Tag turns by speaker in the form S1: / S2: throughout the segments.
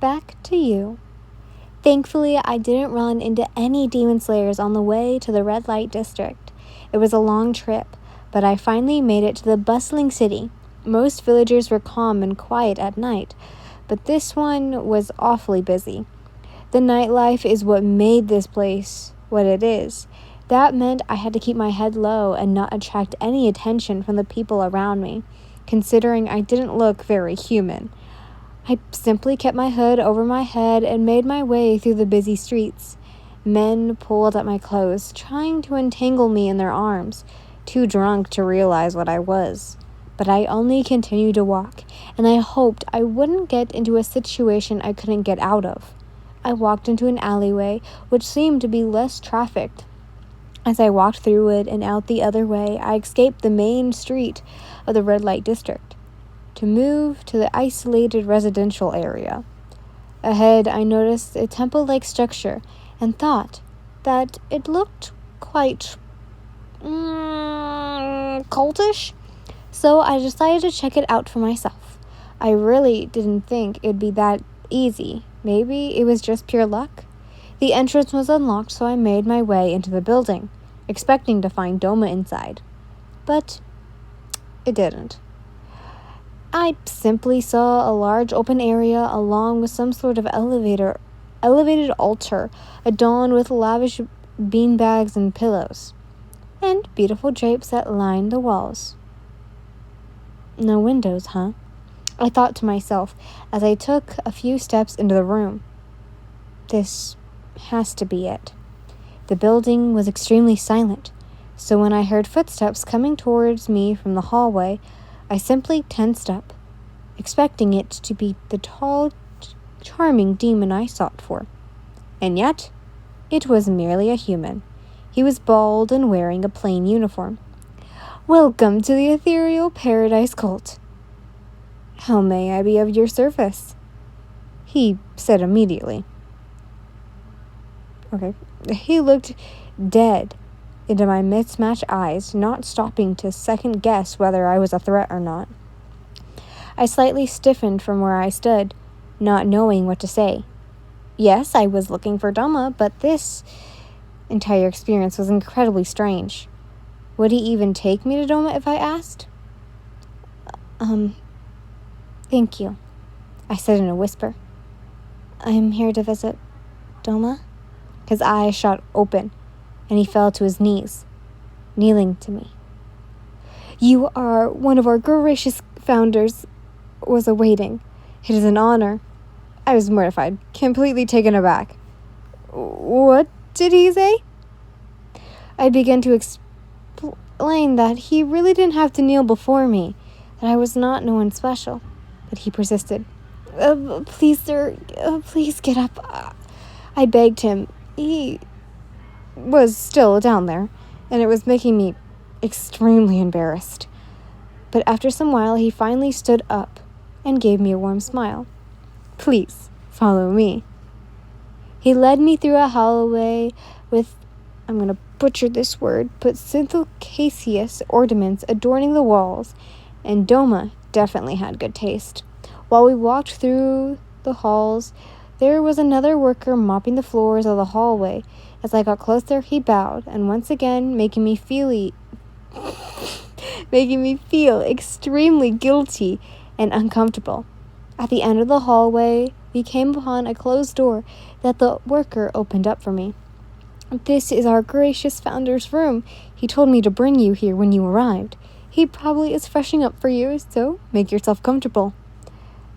S1: back to you. Thankfully, I didn't run into any demon slayers on the way to the red light district. It was a long trip, but I finally made it to the bustling city. Most villagers were calm and quiet at night, but this one was awfully busy. The nightlife is what made this place what it is. That meant I had to keep my head low and not attract any attention from the people around me, considering I didn't look very human. I simply kept my hood over my head and made my way through the busy streets. Men pulled at my clothes, trying to entangle me in their arms, too drunk to realize what I was. But I only continued to walk, and I hoped I wouldn't get into a situation I couldn't get out of. I walked into an alleyway, which seemed to be less trafficked. As I walked through it and out the other way, I escaped the main street of the red light district to move to the isolated residential area. Ahead, I noticed a temple-like structure and thought that it looked quite cultish, so I decided to check it out for myself. I really didn't think it'd be that easy. Maybe it was just pure luck. The entrance was unlocked, so I made my way into the building, expecting to find Douma inside. But it didn't. I simply saw a large open area along with some sort of elevated altar adorned with lavish beanbags and pillows, and beautiful drapes that lined the walls. No windows, huh? I thought to myself as I took a few steps into the room. This has to be it. The building was extremely silent, so when I heard footsteps coming towards me from the hallway, I simply tensed up, expecting it to be the tall, charming demon I sought for. And yet, it was merely a human. He was bald and wearing a plain uniform. "Welcome to the Ethereal Paradise Cult. How may I be of your service?" he said immediately. Okay. He looked dead into my mismatched eyes, not stopping to second guess whether I was a threat or not. I slightly stiffened from where I stood, not knowing what to say. Yes, I was looking for Douma, but this entire experience was incredibly strange. Would he even take me to Douma if I asked? Thank you, I said in a whisper. "I'm here to visit Douma." His eyes shot open, and he fell to his knees, kneeling to me. "You are one of our gracious founders was awaiting. It is an honor." I was mortified, completely taken aback. "What did he say?" I began to explain that he really didn't have to kneel before me, that I was not no one special. But he persisted. Please, sir, please get up." I begged him. He was still down there, and it was making me extremely embarrassed. But after some while, he finally stood up and gave me a warm smile. "Please, follow me." He led me through a hallway with, I'm going to butcher this word, but synthecaceous ornaments adorning the walls, and Douma definitely had good taste. While we walked through the halls, there was another worker mopping the floors of the hallway. As I got closer, he bowed, and once again making me feel extremely guilty and uncomfortable. At the end of the hallway, we came upon a closed door that the worker opened up for me. "This is our gracious founder's room. He told me to bring you here when you arrived. He probably is freshening up for you, so make yourself comfortable."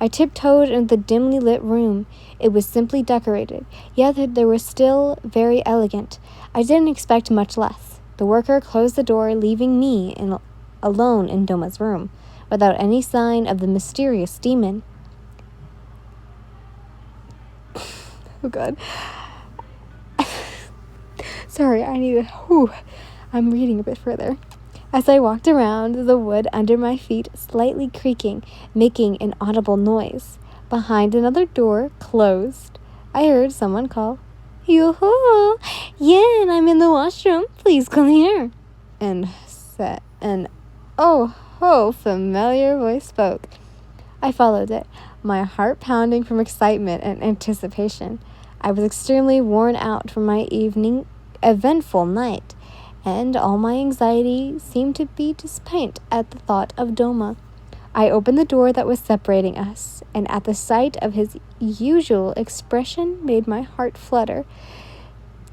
S1: I tiptoed into the dimly lit room. It was simply decorated, yet there was still very elegant. I didn't expect much less. The worker closed the door, leaving me alone in Douma's room, without any sign of the mysterious demon. Oh God. Sorry, I'm reading a bit further. As I walked around, the wood under my feet slightly creaking, making an audible noise. Behind another door, closed, I heard someone call, "Yoo-hoo! Yin, I'm in the washroom. Please come here." And an oh-ho familiar voice spoke. I followed it. my heart pounding from excitement and anticipation. I was extremely worn out from my eventful night, and all my anxiety seemed to be dissipated at the thought of Douma. I opened the door that was separating us, and at the sight of his usual expression made my heart flutter.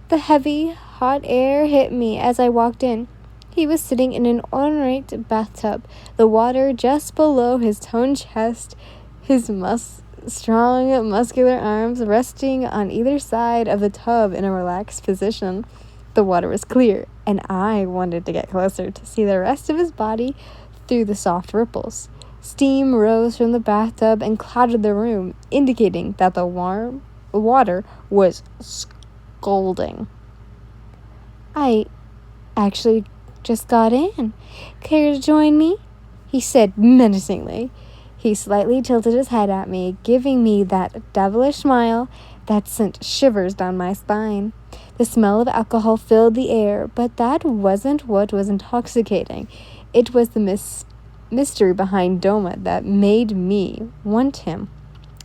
S1: The heavy, hot air hit me as I walked in. He was sitting in an ornate bathtub, the water just below his toned chest, his strong, muscular arms resting on either side of the tub in a relaxed position. The water was clear, and I wanted to get closer to see the rest of his body through the soft ripples. Steam rose from the bathtub and clouded the room, indicating that the warm water was scalding. I actually just got in. Care to join me? He said menacingly. He slightly tilted his head at me, giving me that devilish smile that sent shivers down my spine. The smell of alcohol filled the air, but that wasn't what was intoxicating. It was the mystery behind Douma that made me want him.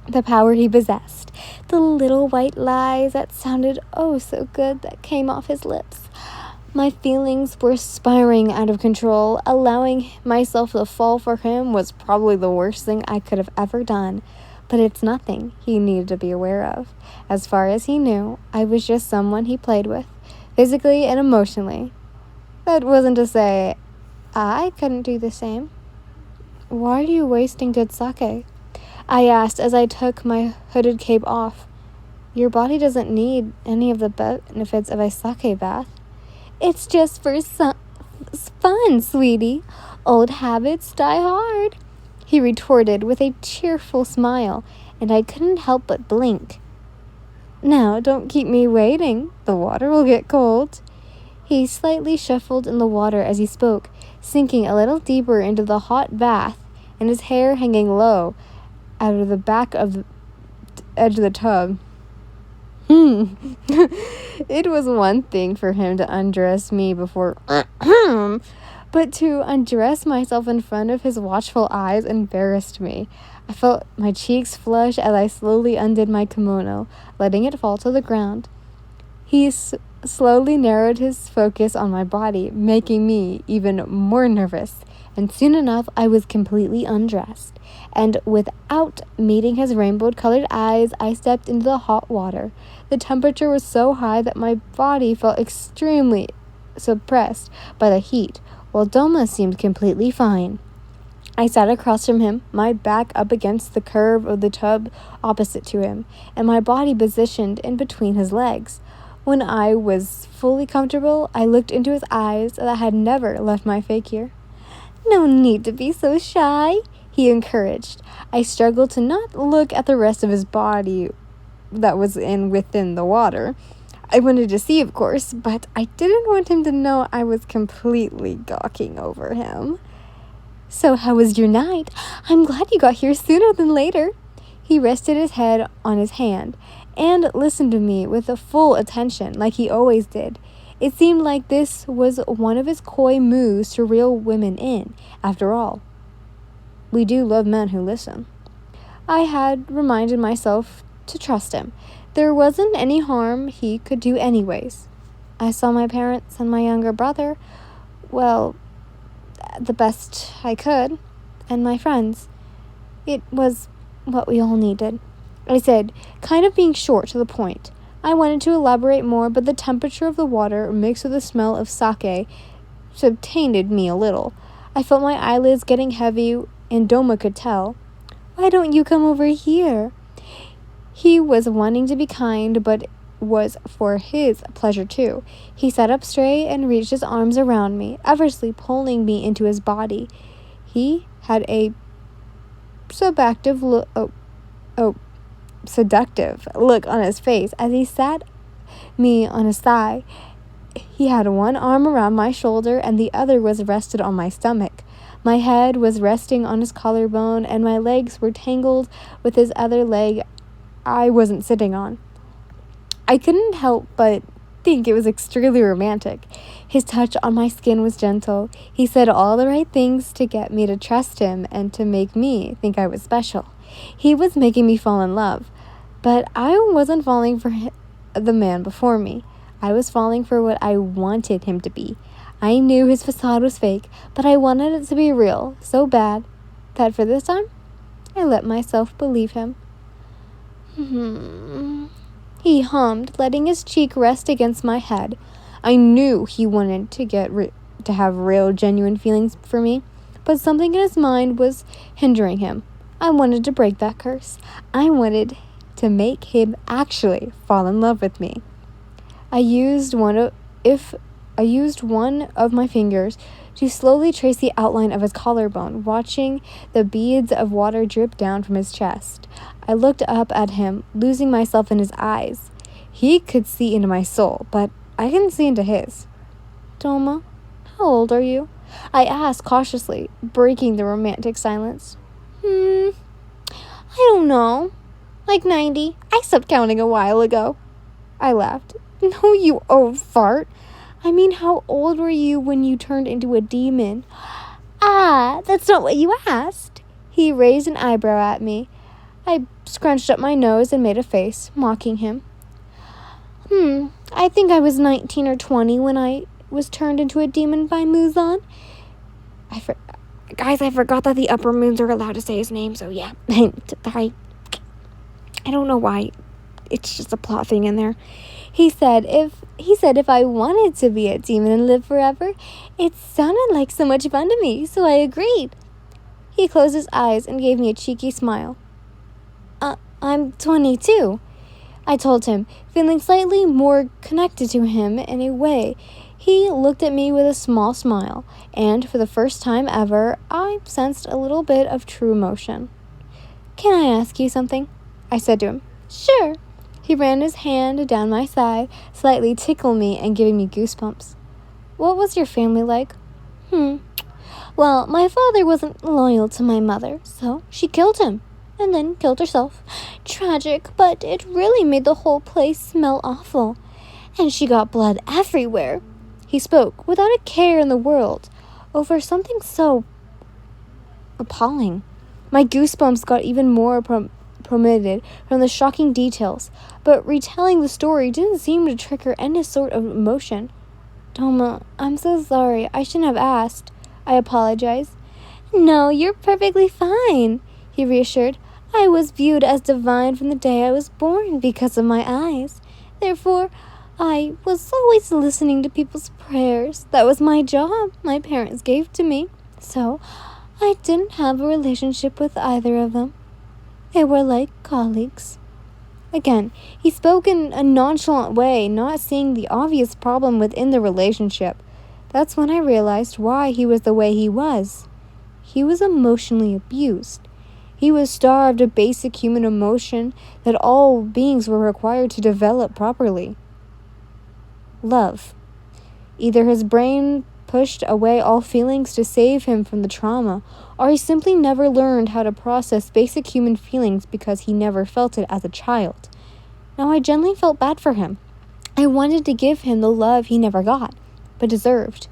S1: The power he possessed, the little white lies that sounded oh so good that came off his lips. My feelings were spiraling out of control. Allowing myself to fall for him was probably the worst thing I could have ever done, but it's nothing he needed to be aware of. As far as he knew, I was just someone he played with, physically and emotionally. That wasn't to say I couldn't do the same. Why are you wasting good sake? I asked as I took my hooded cape off. Your body doesn't need any of the benefits of a sake bath. It's just for fun, sweetie. Old habits die hard, he retorted with a cheerful smile, and I couldn't help but blink. Now, don't keep me waiting. The water will get cold. He slightly shuffled in the water as he spoke, sinking a little deeper into the hot bath, and his hair hanging low out of the back of the edge of the tub. It was one thing for him to undress me before, but to undress myself in front of his watchful eyes embarrassed me. I felt my cheeks flush as I slowly undid my kimono, letting it fall to the ground. He slowly narrowed his focus on my body, making me even more nervous, and soon enough I was completely undressed, and without meeting his rainbow-colored eyes, I stepped into the hot water. The temperature was so high that my body felt extremely suppressed by the heat, while Douma seemed completely fine. I sat across from him, my back up against the curve of the tub opposite to him, and my body positioned in between his legs. When I was fully comfortable, I looked into his eyes that had never left my figure. No need to be so shy, he encouraged. I struggled to not look at the rest of his body that was within the water. I wanted to see, of course, but I didn't want him to know I was completely gawking over him. So how was your night? I'm glad you got here sooner than later. He rested his head on his hand and listened to me with a full attention, like he always did. It seemed like this was one of his coy moves to reel women in. After all, we do love men who listen. I had reminded myself to trust him. There wasn't any harm he could do anyways. I saw my parents and my younger brother, well, the best I could, and my friends. It was what we all needed, I said, kind of being short to the point. I wanted to elaborate more, but the temperature of the water mixed with the smell of sake subtainted me a little. I felt my eyelids getting heavy, and Douma could tell. Why don't you come over here? He was wanting to be kind, but was for his pleasure too. He sat up straight and reached his arms around me, effortlessly pulling me into his body. He had a seductive look on his face as he sat me on his thigh. He had one arm around my shoulder and the other was rested on my stomach. My head was resting on his collarbone and my legs were tangled with his other leg I wasn't sitting on. I couldn't help but think it was extremely romantic. His touch on my skin was gentle. He said all the right things to get me to trust him and to make me think I was special. He was making me fall in love, but I wasn't falling for the man before me. I was falling for what I wanted him to be. I knew his facade was fake, but I wanted it to be real so bad that for this time, I let myself believe him. He hummed, letting his cheek rest against my head. I knew he wanted to have real, genuine feelings for me, but something in his mind was hindering him. I wanted to break that curse. I wanted to make him actually fall in love with me. I used one of my fingers to slowly trace the outline of his collarbone, watching the beads of water drip down from his chest. I looked up at him, losing myself in his eyes. He could see into my soul, but I couldn't see into his. Douma, how old are you? I asked cautiously, breaking the romantic silence. I don't know. Like 90. I stopped counting a while ago. I laughed. No, you old fart. I mean, how old were you when you turned into a demon? Ah, that's not what you asked. He raised an eyebrow at me. I scrunched up my nose and made a face, mocking him. I think I was 19 or 20 when I was turned into a demon by Muzan. Guys, I forgot that the upper moons are allowed to say his name, so yeah. I don't know why. It's just a plot thing in there. He said if I wanted to be a demon and live forever, it sounded like so much fun to me, so I agreed. He closed his eyes and gave me a cheeky smile. I'm 22, I told him, feeling slightly more connected to him in a way. He looked at me with a small smile, and for the first time ever, I sensed a little bit of true emotion. Can I ask you something? I said to him. Sure. He ran his hand down my side, slightly tickling me and giving me goosebumps. What was your family like? Well, my father wasn't loyal to my mother, so she killed him, and then killed herself. Tragic, but it really made the whole place smell awful. And she got blood everywhere. He spoke without a care in the world over something so appalling. My goosebumps got even more prominent from the shocking details, but retelling the story didn't seem to trigger any sort of emotion. Douma, I'm so sorry. I shouldn't have asked. I apologized. No, you're perfectly fine, he reassured. I was viewed as divine from the day I was born because of my eyes. Therefore, I was always listening to people's prayers. That was my job my parents gave to me. So, I didn't have a relationship with either of them. They were like colleagues. Again, he spoke in a nonchalant way, not seeing the obvious problem within the relationship. That's when I realized why he was the way he was. He was emotionally abused. He was starved of basic human emotion that all beings were required to develop properly. Love. Either his brain pushed away all feelings to save him from the trauma, or he simply never learned how to process basic human feelings because he never felt it as a child. Now I genuinely felt bad for him. I wanted to give him the love he never got, but deserved.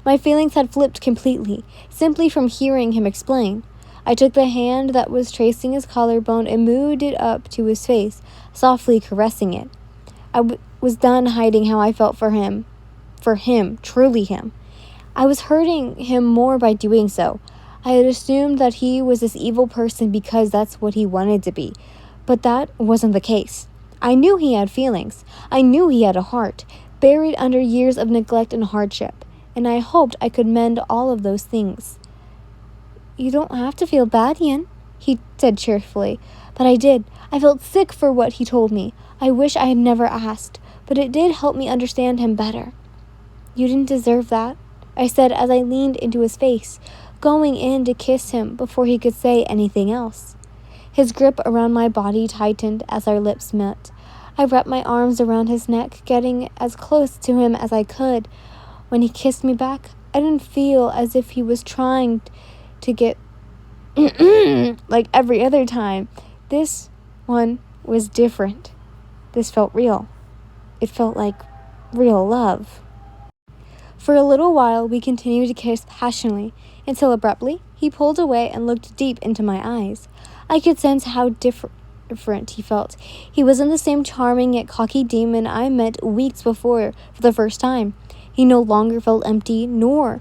S1: My feelings had flipped completely, simply from hearing him explain. I took the hand that was tracing his collarbone and moved it up to his face, softly caressing it. I was done hiding how I felt for him, truly him. I was hurting him more by doing so. I had assumed that he was this evil person because that's what he wanted to be, but that wasn't the case. I knew he had feelings. I knew he had a heart, buried under years of neglect and hardship, and I hoped I could mend all of those things. You don't have to feel bad, Ian, he said cheerfully, but I did. I felt sick for what he told me. I wish I had never asked, but it did help me understand him better. You didn't deserve that, I said as I leaned into his face, going in to kiss him before he could say anything else. His grip around my body tightened as our lips met. I wrapped my arms around his neck, getting as close to him as I could. When he kissed me back, I didn't feel as if he was trying to get like every other time. This one was different. This felt real. It felt like real love. For a little while, we continued to kiss passionately, until abruptly, he pulled away and looked deep into my eyes. I could sense how different he felt. He wasn't the same charming yet cocky demon I met weeks before for the first time. He no longer felt empty, nor,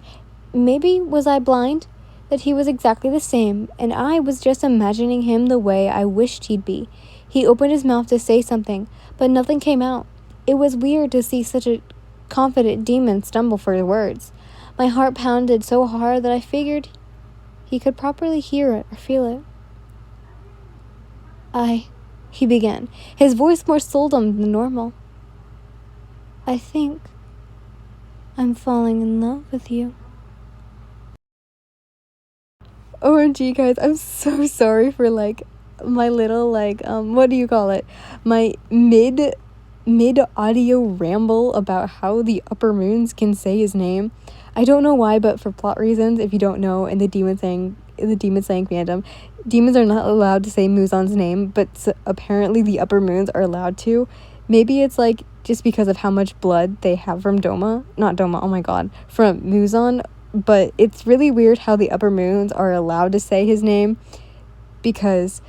S1: maybe was I blind, that he was exactly the same, and I was just imagining him the way I wished he'd be. He opened his mouth to say something, but nothing came out. It was weird to see such a confident demon stumble for words. My heart pounded so hard that I figured he could properly hear it or feel it. He began, his voice more solemn than normal. I think I'm falling in love with you. OMG, guys, I'm so sorry for, my little, what do you call it? My mid audio ramble about how the upper moons can say his name. I don't know why, but for plot reasons, if you don't know, in the Demon Slaying fandom, demons are not allowed to say Muzan's name, but apparently the upper moons are allowed to. Maybe it's just because of how much blood they have from from Muzan, but it's really weird how the upper moons are allowed to say his name, because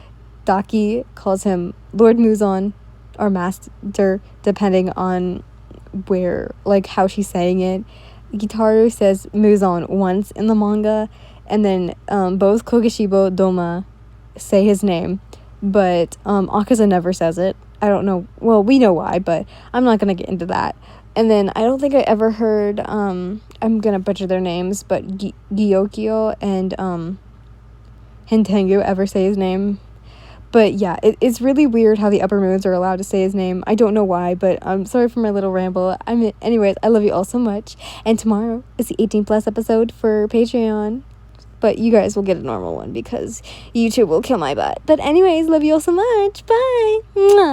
S1: Daki calls him Lord Muzan or Master, depending on where, how she's saying it. Gitaru says Muzan once in the manga, and then both Kogishibo, Douma say his name, but Akaza never says it. I don't know. Well, we know why, but I'm not going to get into that. And then I don't think I ever heard, I'm going to butcher their names, but Gyokyo and Hentengu ever say his name. But yeah, it's really weird how the upper moons are allowed to say his name. I don't know why, but I'm sorry for my little ramble. Anyways, I love you all so much. And tomorrow is the 18+ episode for Patreon. But you guys will get a normal one because YouTube will kill my butt. But anyways, love you all so much. Bye. Mwah.